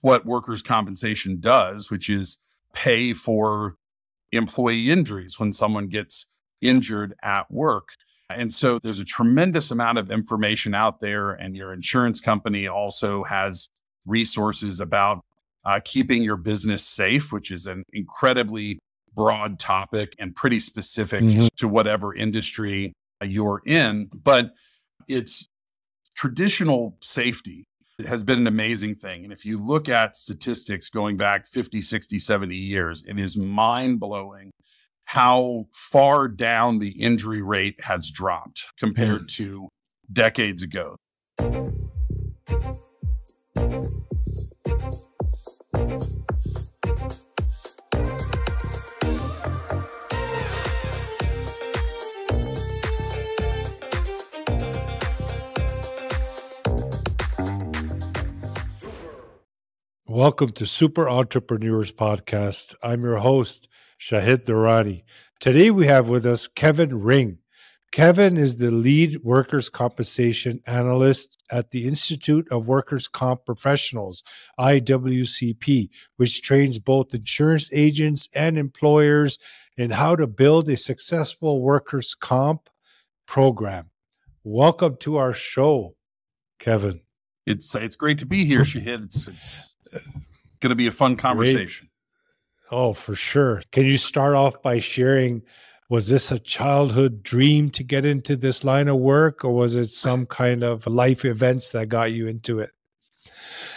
what workers' compensation does, which is pay for employee injuries when someone gets injured at work. And so there's a tremendous amount of information out there, and your insurance company also has resources about keeping your business safe, which is an incredibly broad topic and pretty specific to whatever industry you're in. But it's traditional safety. It has been an amazing thing. And if you look at statistics going back 50, 60, 70 years, it is mind-blowing how far down the injury rate has dropped compared to decades ago. Welcome to Super Entrepreneurs Podcast. I'm your host, Shahid Durrani. Today we have with us Kevin Ring. Kevin is the lead workers' compensation analyst at the Institute of Workers' Comp Professionals, IWCP, which trains both insurance agents and employers in how to build a successful workers' comp program. Welcome to our show, Kevin. It's great to be here, Shahid. It's going to be a fun conversation. Great. Oh, for sure. Can you start off by sharing, was this a childhood dream to get into this line of work, or was it some kind of life events that got you into it?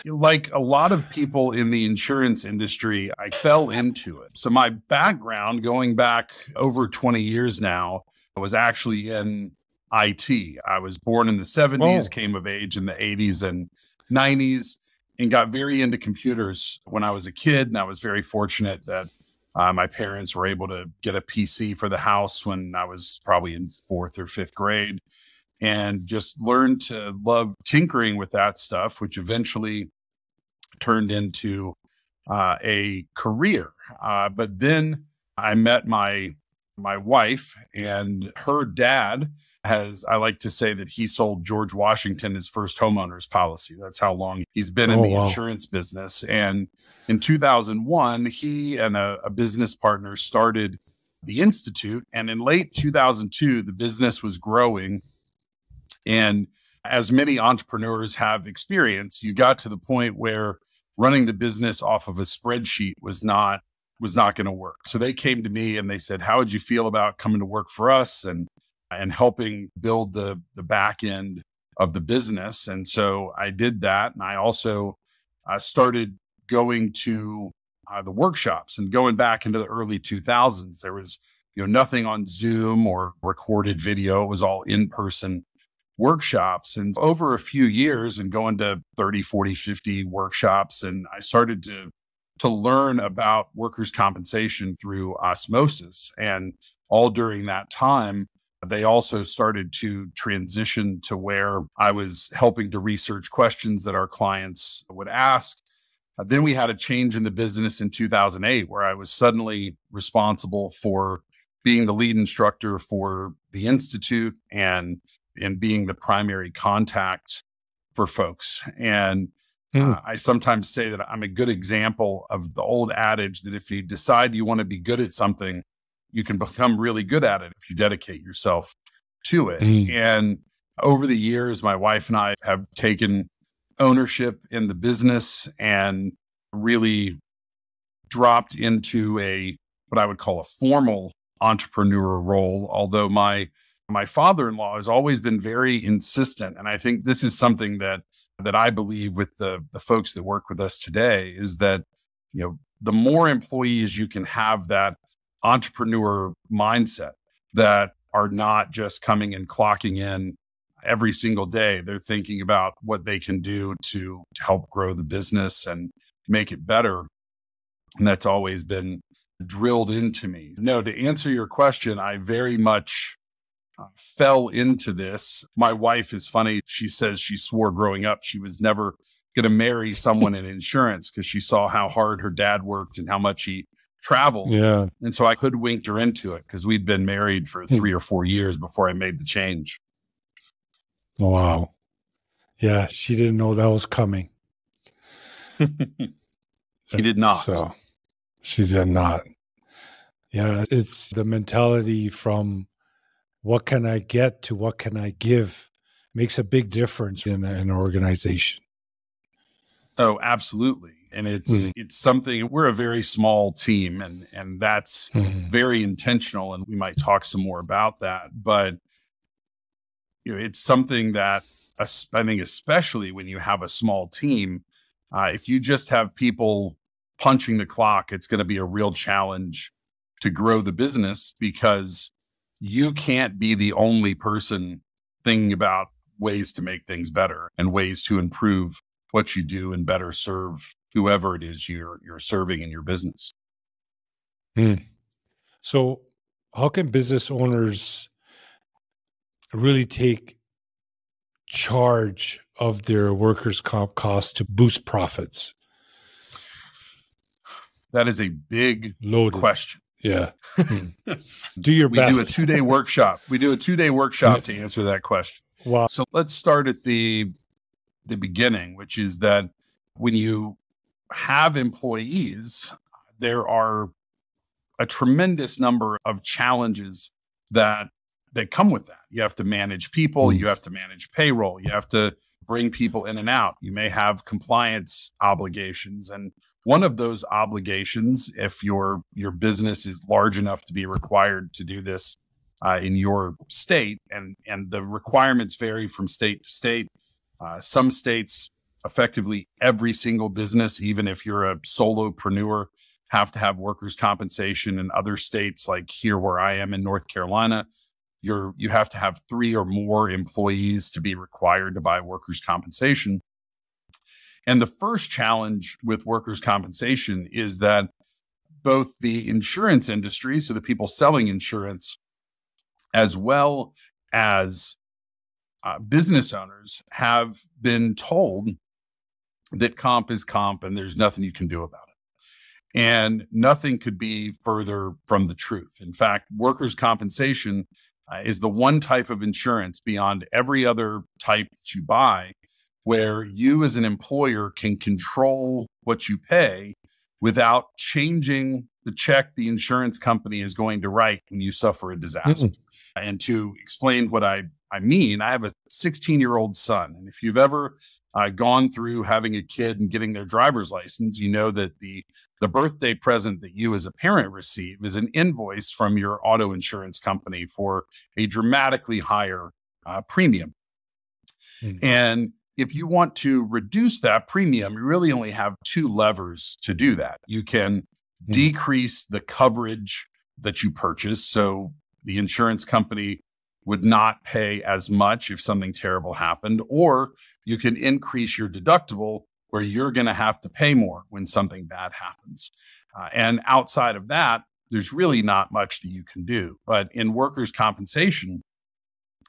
Like a lot of people in the insurance industry, I fell into it. So my background, going back over 20 years now, was actually in IT. I was born in the 70s, came of age in the 80s and 90s, and got very into computers when I was a kid. And I was very fortunate that my parents were able to get a PC for the house when I was probably in 4th or 5th grade, and just learned to love tinkering with that stuff, which eventually turned into a career. But then I met my wife, and her dad I like to say that he sold George Washington his first homeowner's policy. That's how long he's been in the insurance business. And in 2001, he and a business partner started the Institute. And in late 2002, the business was growing. And as many entrepreneurs have experienced, you got to the point where running the business off of a spreadsheet was not going to work. So they came to me and they said, how would you feel about coming to work for us and helping build the back end of the business? And so I did that. And I also started going to the workshops. And going back into the early 2000s, there was nothing on Zoom or recorded video. It was all in-person workshops. And over a few years and going to 30, 40, 50 workshops, and I started to learn about workers' compensation through osmosis. And all during that time, they also started to transition to where I was helping to research questions that our clients would ask. Then we had a change in the business in 2008, where I was suddenly responsible for being the lead instructor for the Institute and being the primary contact for folks. And I sometimes say that I'm a good example of the old adage that if you decide you want to be good at something, you can become really good at it if you dedicate yourself to it. And over the years, my wife and I have taken ownership in the business and really dropped into what I would call a formal entrepreneur role. Although my father-in-law has always been very insistent. And I think this is something that I believe with the folks that work with us today is that, the more employees you can have that entrepreneur mindset, that are not just coming and clocking in every single day. They're thinking about what they can do to help grow the business and make it better. And that's always been drilled into me. No, to answer your question, I very much fell into this. My wife is funny. She says she swore growing up she was never going to marry someone in insurance because she saw how hard her dad worked and how much he traveled. Yeah. And so I hoodwinked her into it because we'd been married for 3 or 4 years before I made the change. Wow. Yeah. She didn't know that was coming. He did not. So she did not. Yeah, it's the mentality from what can I get to what can I give makes a big difference in an organization. Oh, absolutely. And it's something, we're a very small team, and that's very intentional, and we might talk some more about that. But it's something that I think, especially when you have a small team, if you just have people punching the clock, it's going to be a real challenge to grow the business, because you can't be the only person thinking about ways to make things better and ways to improve what you do and better serve whoever it is you're serving in your business. So how can business owners really take charge of their workers' comp costs to boost profits? That is a big Loaded question. Yeah. Do your best. We do a 2-day workshop. We do a 2-day workshop to answer that question. Wow. So let's start at the beginning, which is that when you have employees, there are a tremendous number of challenges that come with that. You have to manage people, you have to manage payroll, you have to bring people in and out. You may have compliance obligations. And one of those obligations, if your business is large enough to be required to do this in your state, and the requirements vary from state to state. Some states, effectively every single business, even if you're a solopreneur, have to have workers' compensation. In other states, like here where I am in North Carolina, you have to have 3 or more employees to be required to buy workers' compensation. And the first challenge with workers' compensation is that both the insurance industry, so the people selling insurance, as well as business owners, have been told that comp is comp and there's nothing you can do about it. And nothing could be further from the truth. In fact, workers' compensation is the one type of insurance beyond every other type that you buy where you as an employer can control what you pay without changing the check the insurance company is going to write when you suffer a disaster. And to explain what I mean, I have a 16-year-old son. And if you've ever gone through having a kid and getting their driver's license, you know that the birthday present that you as a parent receive is an invoice from your auto insurance company for a dramatically higher premium. And if you want to reduce that premium, you really only have 2 levers to do that. You can decrease the coverage that you purchase. So the insurance company would not pay as much if something terrible happened, or you can increase your deductible where you're going to have to pay more when something bad happens. And outside of that, there's really not much that you can do. But in workers' compensation,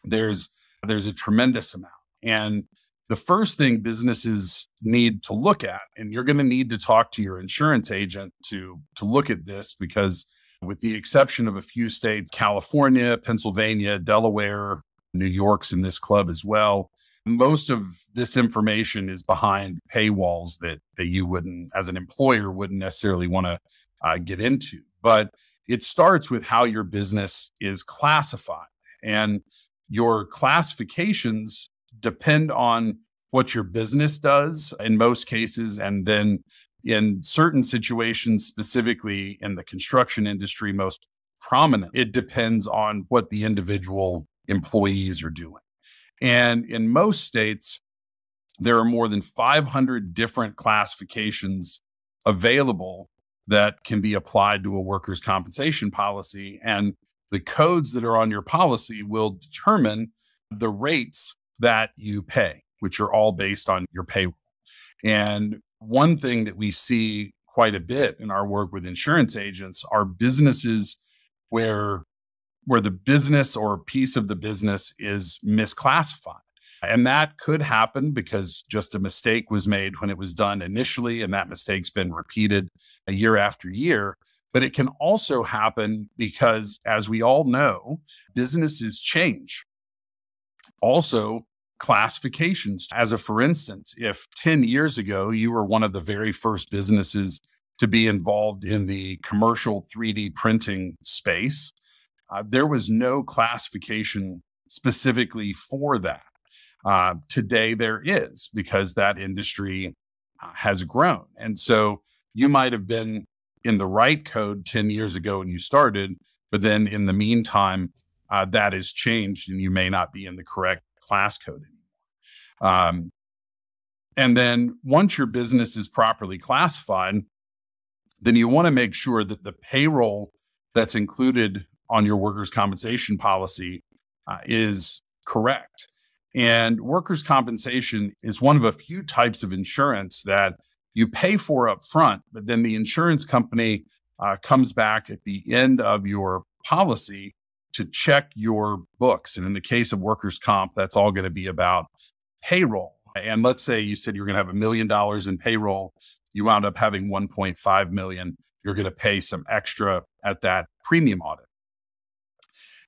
there's a tremendous amount. And the first thing businesses need to look at, and you're going to need to talk to your insurance agent to look at this, because with the exception of a few states, California, Pennsylvania, Delaware, New York's in this club as well, most of this information is behind paywalls that you wouldn't, as an employer, wouldn't necessarily want to get into. But it starts with how your business is classified. And your classifications depend on what your business does in most cases, and then in certain situations, specifically in the construction industry, most prominent, it depends on what the individual employees are doing. And in most states, there are more than 500 different classifications available that can be applied to a workers' compensation policy. And the codes that are on your policy will determine the rates that you pay, which are all based on your payroll. And one thing that we see quite a bit in our work with insurance agents are businesses where the business or a piece of the business is misclassified. And that could happen because just a mistake was made when it was done initially, and that mistake's been repeated year after year. But it can also happen because, as we all know, businesses change. Also, classifications. As a for instance, if 10 years ago you were one of the very first businesses to be involved in the commercial 3D printing space, there was no classification specifically for that. Today there is, because that industry has grown. And so you might have been in the right code 10 years ago when you started, but then in the meantime, that has changed and you may not be in the correct class code anymore. And then once your business is properly classified, then you want to make sure that the payroll that's included on your workers' compensation policy is correct. And workers' compensation is one of a few types of insurance that you pay for up front, but then the insurance company comes back at the end of your policy to check your books. And in the case of workers' comp, that's all going to be about payroll. And let's say you said you're going to have $1 million in payroll. You wound up having 1.5 million. You're going to pay some extra at that premium audit.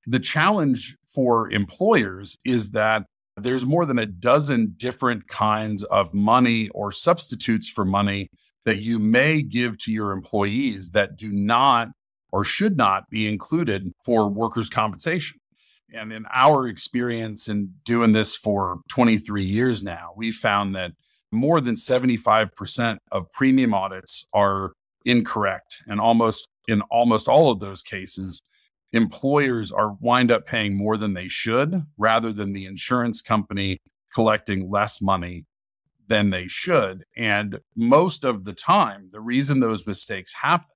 The challenge for employers is that there's more than a dozen different kinds of money or substitutes for money that you may give to your employees that do not or should not be included for workers' compensation. And in our experience in doing this for 23 years now, we found that more than 75% of premium audits are incorrect. And in almost all of those cases, employers are wind up paying more than they should, rather than the insurance company collecting less money than they should. And most of the time, the reason those mistakes happen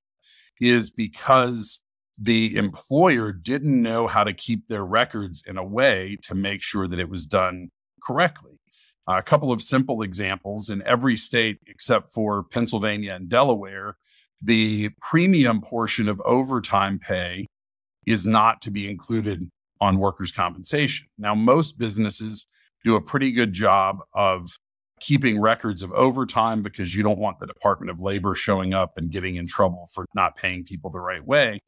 is because the employer didn't know how to keep their records in a way to make sure that it was done correctly. A couple of simple examples: in every state except for Pennsylvania and Delaware, the premium portion of overtime pay is not to be included on workers' compensation. Now, most businesses do a pretty good job of keeping records of overtime because you don't want the Department of Labor showing up and getting in trouble for not paying people the right way.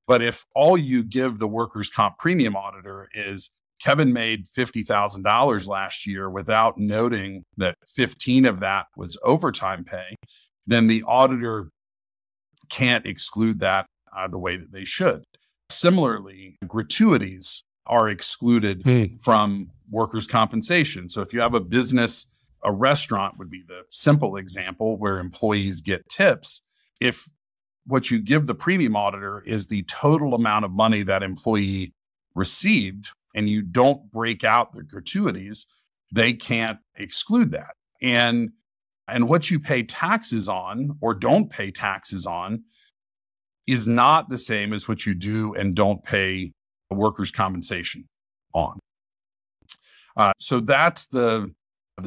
But if all you give the workers' comp premium auditor is Kevin made $50,000 last year without noting that 15 of that was overtime pay, then the auditor can't exclude that the way that they should. Similarly, gratuities are excluded from workers' compensation. So if you have a business, a restaurant would be the simple example where employees get tips. If what you give the premium auditor is the total amount of money that employee received, and you don't break out the gratuities, they can't exclude that. And what you pay taxes on or don't pay taxes on is not the same as what you do and don't pay workers' compensation on. So that's the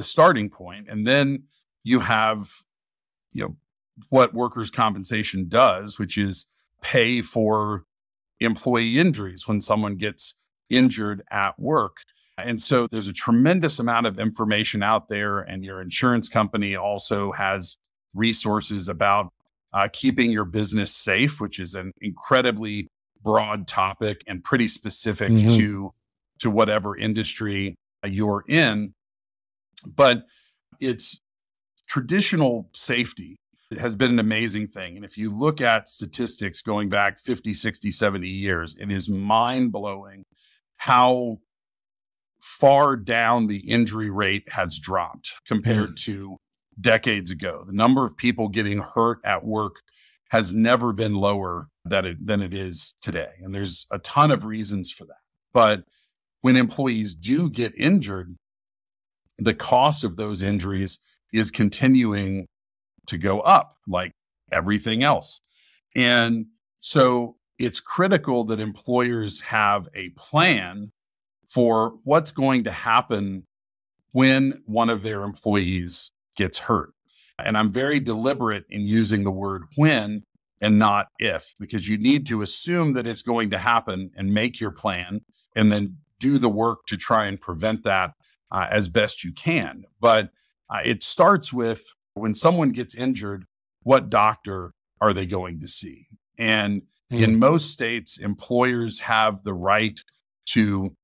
starting point. And then you have, what workers' compensation does, which is pay for employee injuries when someone gets injured at work. And so there's a tremendous amount of information out there, and your insurance company also has resources about keeping your business safe, which is an incredibly broad topic and pretty specific to whatever industry you're in. But it's traditional safety. It has been an amazing thing. And if you look at statistics going back 50, 60, 70 years, it is mind-blowing how far down the injury rate has dropped compared to decades ago. The number of people getting hurt at work has never been lower than it is today. And there's a ton of reasons for that. But when employees do get injured, the cost of those injuries is continuing to go up like everything else. And so it's critical that employers have a plan for what's going to happen when one of their employees gets hurt. And I'm very deliberate in using the word when and not if, because you need to assume that it's going to happen and make your plan and then do the work to try and prevent that as best you can. But it starts with, when someone gets injured, what doctor are they going to see? And in most states, employers have the right to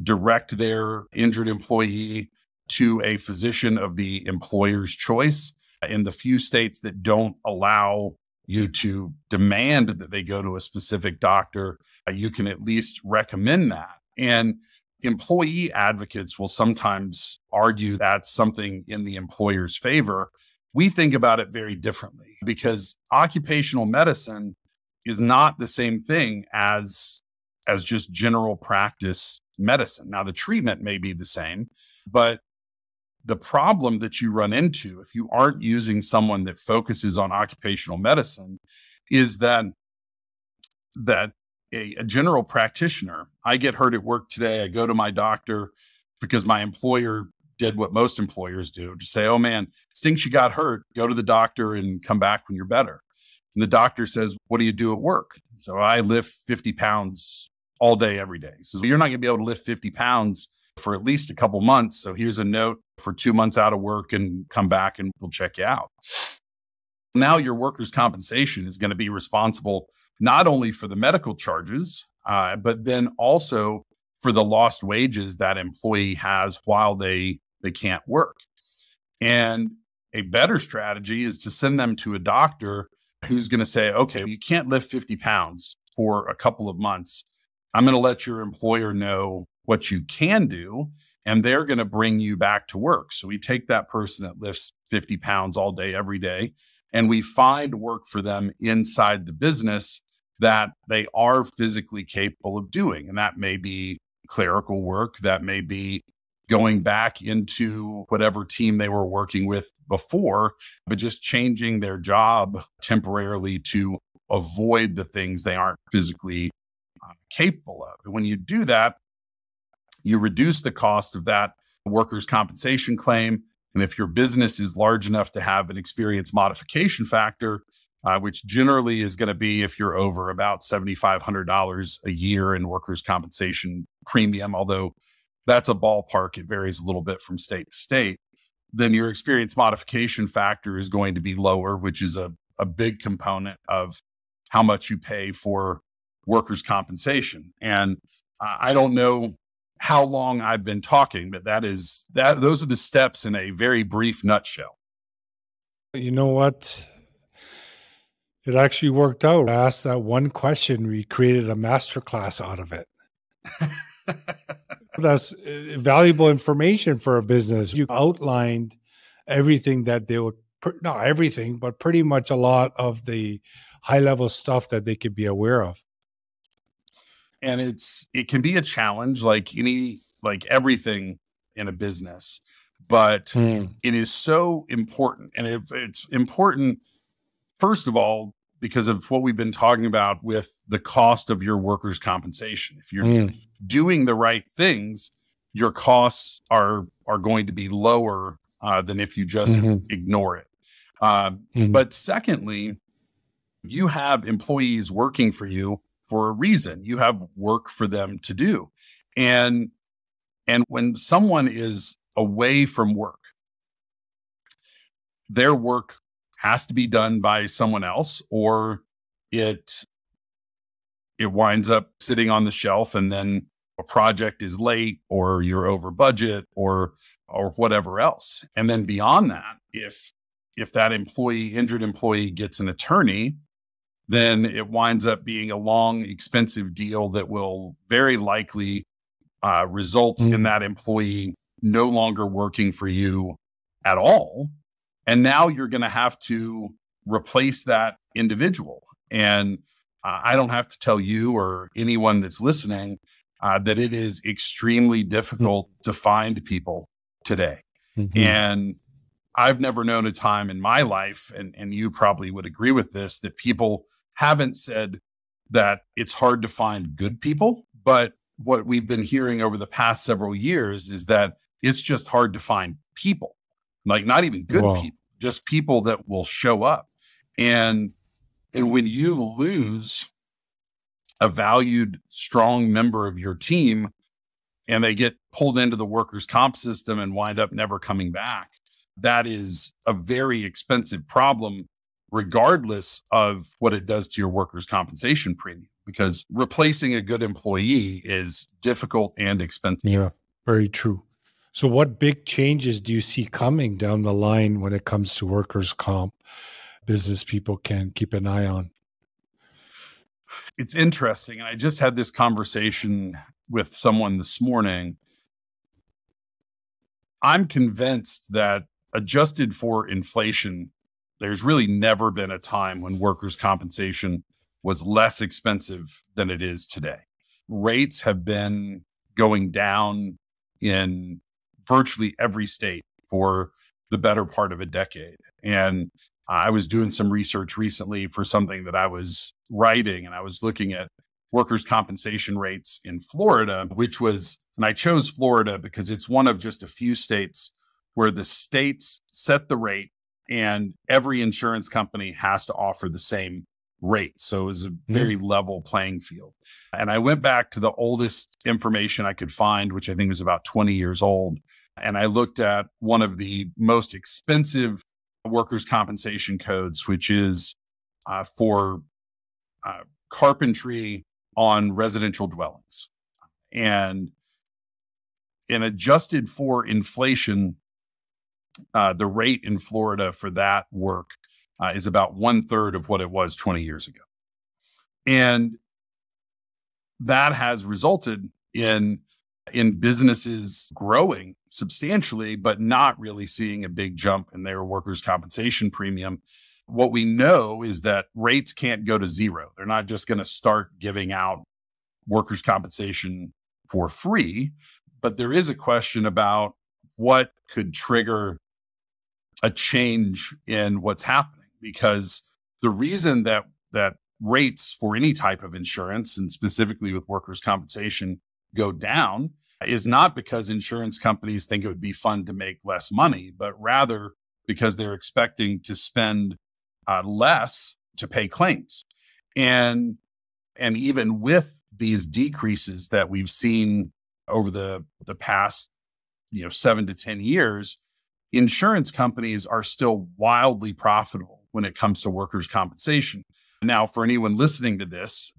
direct their injured employee to a physician of the employer's choice. In the few states that don't allow you to demand that they go to a specific doctor, you can at least recommend that. And employee advocates will sometimes argue that's something in the employer's favor. We think about it very differently because occupational medicine is not the same thing as just general practice medicine. Now, the treatment may be the same, but the problem that you run into if you aren't using someone that focuses on occupational medicine is that a general practitioner, I get hurt at work today, I go to my doctor because my employer did what most employers do, to say, oh man, stinks you got hurt, go to the doctor and come back when you're better. And the doctor says, what do you do at work? So I lift 50 pounds all day, every day. He says, well, you're not going to be able to lift 50 pounds for at least a couple months. So here's a note for 2 months out of work and come back and we'll check you out. Now your workers' compensation is going to be responsible not only for the medical charges, but then also for the lost wages that employee has while they can't work. And a better strategy is to send them to a doctor who's going to say, okay, you can't lift 50 pounds for a couple of months. I'm going to let your employer know what you can do, and they're going to bring you back to work. So we take that person that lifts 50 pounds all day, every day, and we find work for them inside the business that they are physically capable of doing. And that may be clerical work, that may be going back into whatever team they were working with before, but just changing their job temporarily to avoid the things they aren't physically capable of. And when you do that, you reduce the cost of that workers' compensation claim. And if your business is large enough to have an experience modification factor, which generally is going to be if you're over about $7,500 a year in workers' compensation premium, although that's a ballpark, it varies a little bit from state to state, then your experience modification factor is going to be lower, which is a big component of how much you pay for workers' compensation. And I don't know how long I've been talking, but those are the steps in a very brief nutshell. You know what? It actually worked out. I asked that one question. We created a masterclass out of it. That's valuable information for a business. You outlined everything that they would, not everything, but pretty much a lot of the high level stuff that they could be aware of. And it can be a challenge like everything in a business, but it is so important. And it's important, first of all, because of what we've been talking about with the cost of your workers' compensation. If you're doing the right things, your costs are going to be lower than if you just ignore it. But secondly, you have employees working for you for a reason. You have work for them to do. And when someone is away from work, their work has to be done by someone else, or it winds up sitting on the shelf and then a project is late or you're over budget or whatever else. And then beyond that, if that injured employee gets an attorney, then it winds up being a long, expensive deal that will very likely result in that employee no longer working for you at all. And now you're going to have to replace that individual. And I don't have to tell you or anyone that's listening that it is extremely difficult to find people today. And I've never known a time in my life, and you probably would agree with this, that people haven't said that it's hard to find good people. But what we've been hearing over the past several years is that it's just hard to find people, like not even good people, just people that will show up. And when you lose a valued, strong member of your team and they get pulled into the workers' comp system and wind up never coming back, that is a very expensive problem, regardless of what it does to your workers' compensation premium. because replacing a good employee is difficult and expensive. Yeah, very true. So what big changes do you see coming down the line when it comes to workers' comp business people can keep an eye on? It's interesting. And I just had this conversation with someone this morning. I'm convinced that adjusted for inflation, there's really never been a time when workers' compensation was less expensive than it is today. Rates have been going down in virtually every state for the better part of a decade. And I was doing some research recently for something that I was writing, and I was looking at workers' compensation rates in Florida, and I chose Florida because it's one of just a few states where the states set the rate and every insurance company has to offer the same rate. So it was a very level playing field. And I went back to the oldest information I could find, which I think was about 20 years old. And I looked at one of the most expensive workers' compensation codes, which is for carpentry on residential dwellings. And adjusted for inflation, the rate in Florida for that work is about 1/3 of what it was 20 years ago. And that has resulted in businesses growing substantially, but not really seeing a big jump in their workers' compensation premium. What we know is that rates can't go to zero. They're not just going to start giving out workers' compensation for free, but there is a question about what could trigger a change in what's happening, because the reason that rates for any type of insurance, and specifically with workers' compensation, go down is not because insurance companies think it would be fun to make less money, but rather because they're expecting to spend less to pay claims. And even with these decreases that we've seen over the past 7 to 10 years, insurance companies are still wildly profitable when it comes to workers' compensation. Now, for anyone listening to this,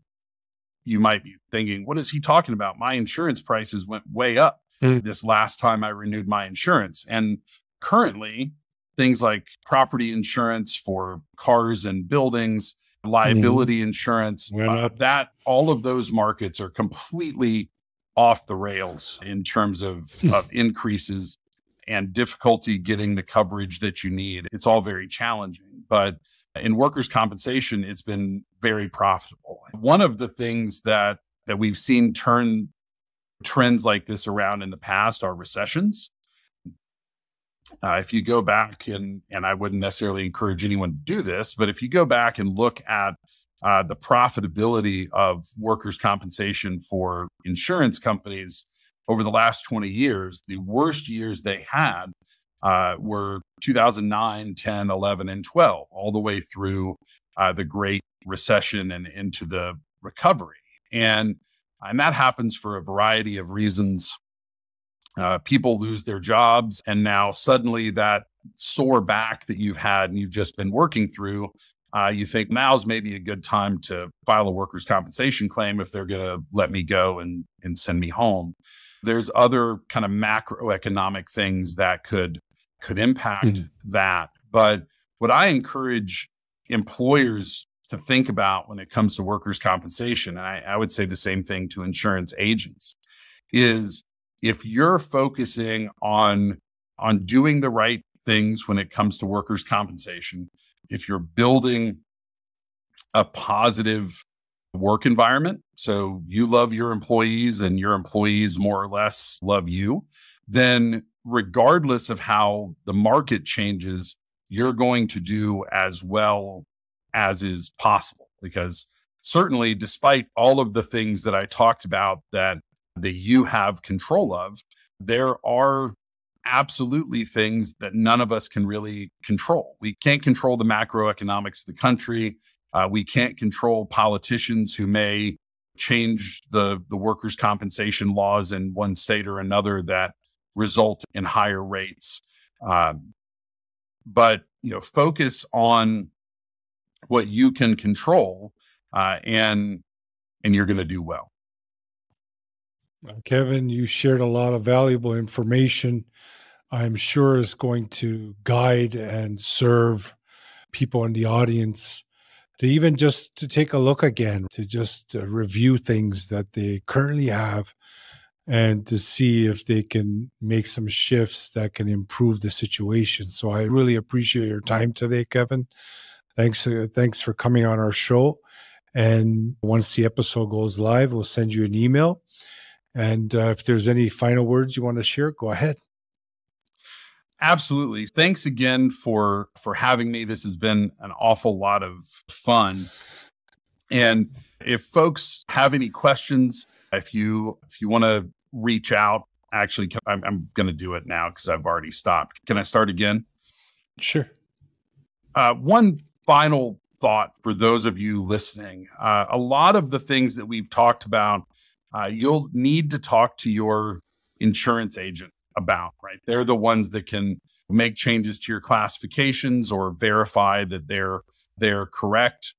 you might be thinking, what is he talking about? My insurance prices went way up this last time I renewed my insurance. And currently, things like property insurance for cars and buildings, liability insurance, that all of those markets are completely off the rails in terms of increases and difficulty getting the coverage that you need. It's all very challenging. But in workers' compensation, it's been very profitable. One of the things that we've seen turn trends like this around in the past are recessions. If you go back, and I wouldn't necessarily encourage anyone to do this, but if you go back and look at the profitability of workers' compensation for insurance companies over the last 20 years, the worst years they had were 2009, 10, 11, and 12, all the way through the Great Recession and into the recovery. And that happens for a variety of reasons. People lose their jobs, and now suddenly that sore back that you've had and you've just been working through, you think now's maybe a good time to file a workers' compensation claim if they're going to let me go and send me home. There's other kind of macroeconomic things that could impact that. But what I encourage employers to think about when it comes to workers' compensation, and I would say the same thing to insurance agents, is if you're focusing on doing the right things when it comes to workers' compensation, if you're building a positive work environment, so you love your employees and your employees more or less love you, then regardless of how the market changes, you're going to do as well as is possible. Because certainly, despite all of the things that I talked about that you have control of, there are absolutely things that none of us can really control. We can't control the macroeconomics of the country. We can't control politicians who may change the workers' compensation laws in one state or another that result in higher rates. But focus on what you can control, and and you're going to do well. Kevin, you shared a lot of valuable information. I'm sure is going to guide and serve people in the audience to even just to take a look again, to just review things that they currently have and to see if they can make some shifts that can improve the situation. So I really appreciate your time today, Kevin. Thanks for coming on our show. And once the episode goes live, we'll send you an email. And if there's any final words you want to share, go ahead. Absolutely. Thanks again for having me. This has been an awful lot of fun. And if folks have any questions, if you want to reach out, actually, I'm going to do it now because I've already stopped. Can I start again? Sure. One final thought for those of you listening. A lot of the things that we've talked about, you'll need to talk to your insurance agent about, right? They're the ones that can make changes to your classifications or verify that they're correct.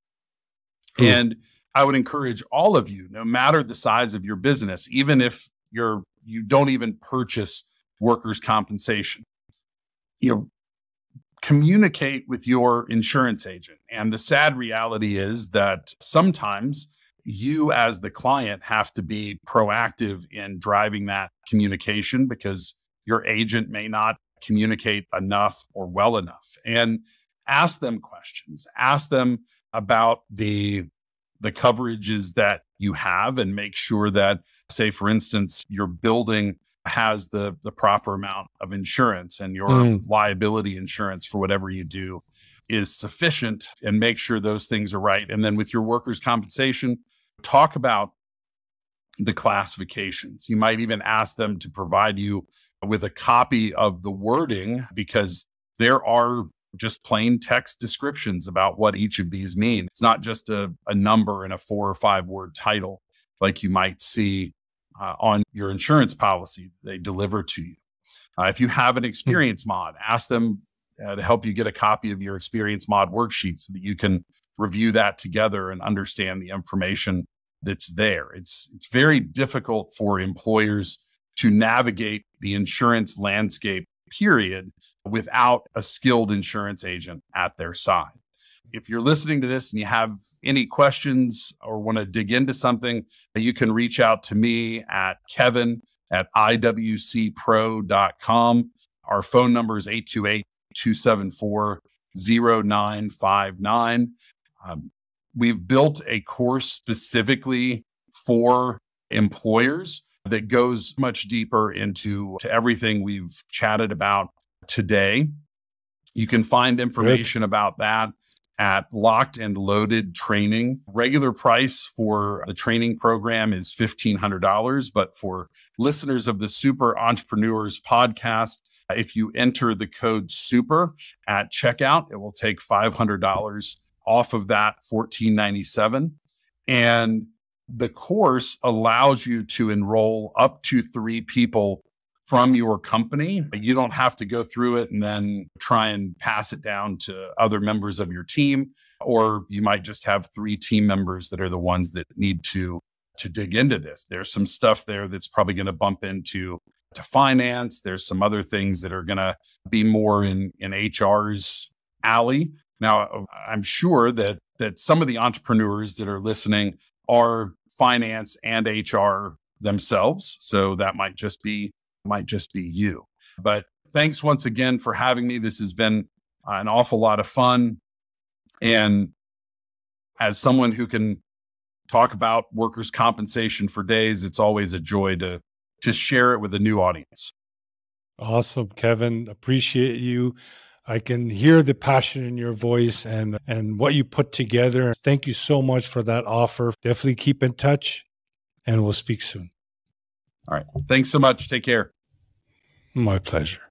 And I would encourage all of you, no matter the size of your business, even if you don't even purchase workers' compensation, communicate with your insurance agent. And the sad reality is that sometimes you as the client have to be proactive in driving that communication because your agent may not communicate enough or well enough. And ask them questions, ask them about the coverages that you have, and make sure that, say, for instance, your building has the proper amount of insurance and your liability insurance for whatever you do is sufficient, and make sure those things are right. And then with your workers' compensation, talk about the classifications. You might even ask them to provide you with a copy of the wording, because there are just plain text descriptions about what each of these mean. It's not just a number in a 4 or 5 word title like you might see on your insurance policy they deliver to you. If you have an experience mod, ask them to help you get a copy of your experience mod worksheet so that you can review that together and understand the information that's there. It's very difficult for employers to navigate the insurance landscape, period, without a skilled insurance agent at their side. If you're listening to this and you have any questions or want to dig into something, you can reach out to me at kevin@iwcpro.com. Our phone number is 828-274-0959. We've built a course specifically for employers that goes much deeper into everything we've chatted about today. You can find information about that at Locked and Loaded Training. Regular price for the training program is $1,500, but for listeners of the Super Entrepreneurs podcast, if you enter the code SUPER at checkout, it will take $500 off of that $1,497. And the course allows you to enroll up to 3 people from your company. You don't have to go through it and then try and pass it down to other members of your team, or you might just have 3 team members that are the ones that need to dig into this. There's some stuff there that's probably going to bump into finance. There's some other things that are going to be more in HR's alley. Now, I'm sure that some of the entrepreneurs that are listening are finance and HR themselves. So that might just be you. But thanks once again for having me. This has been an awful lot of fun. And as someone who can talk about workers' compensation for days, it's always a joy to share it with a new audience. Awesome, Kevin. Appreciate you. I can hear the passion in your voice and what you put together. Thank you so much for that offer. Definitely keep in touch, and we'll speak soon. All right. Thanks so much. Take care. My pleasure.